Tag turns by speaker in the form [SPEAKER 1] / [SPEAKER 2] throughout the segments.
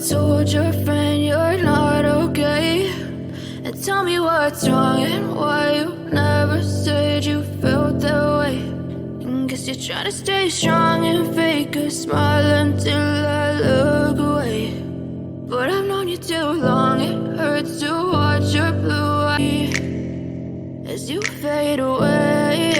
[SPEAKER 1] told your friend you're not okay, and tell me what's wrong and why you never said you felt that way. And guess you're trying to stay strong and fake a smile until I look away. But I've known you too long, it hurts to watch your blue eyes as you fade away.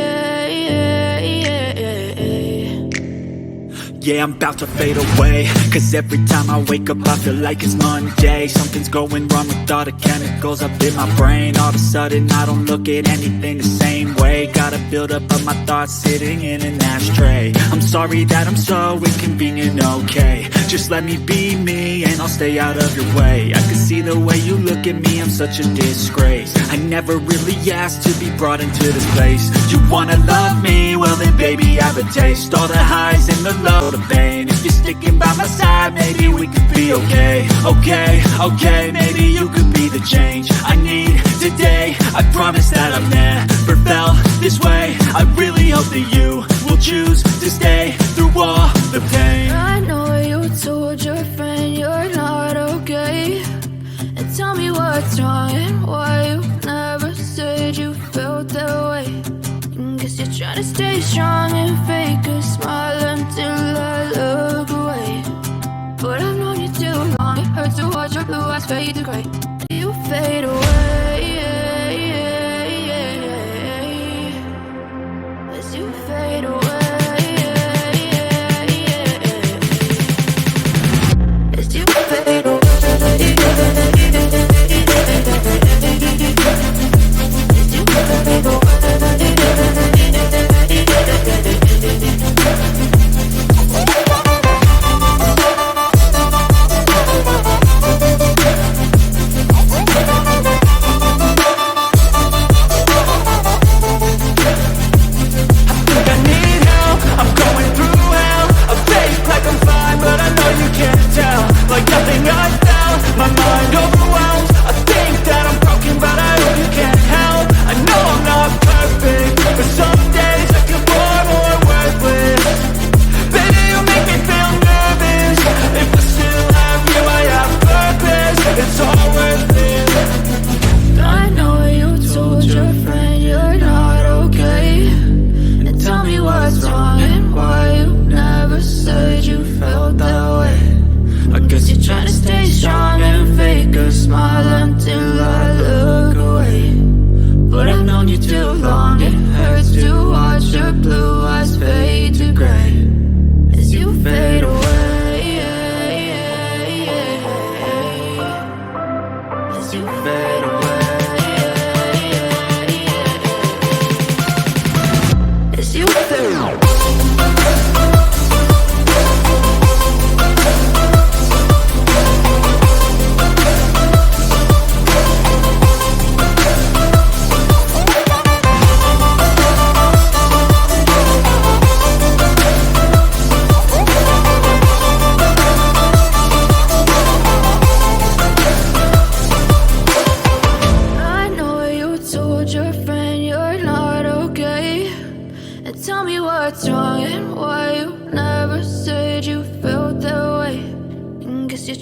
[SPEAKER 2] Yeah, I'm about to fade away, cause every time I wake up I feel like it's Monday. Something's going wrong with all the chemicals up in my brain. All of a sudden I don't look at anything the same way. Got a build-up of my thoughts sitting in an ashtray. I'm sorry that I'm so inconvenient, okay. Just let me be me and I'll stay out of your way. I can see the way you look at me, I'm such a disgrace. I never really asked to be brought into this place. You wanna love me? Well then baby, have a taste. All the highs and the lows, the pain. If you're sticking by my side, maybe we could be okay. Okay, maybe you could be the change I need today. I promise that I've never felt this way. I really hope that you will choose to stay through all the pain.
[SPEAKER 1] I know you told your friend you're not okay, and tell me what's wrong and why you never said you felt that way. And guess you're trying to stay strong and fake a smile until I look away. But I've known you too long, it hurts to watch your blue eyes fade to gray. You fade away as you fade away. As you fade away. As you fade away.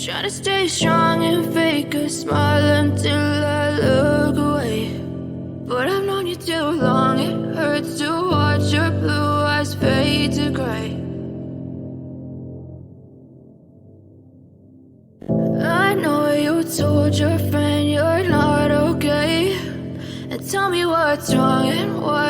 [SPEAKER 1] Trying to stay strong and fake a smile until I look away. But I've known you too long, it hurts to watch your blue eyes fade to gray. I know you told your friend you're not okay, and tell me what's wrong and why.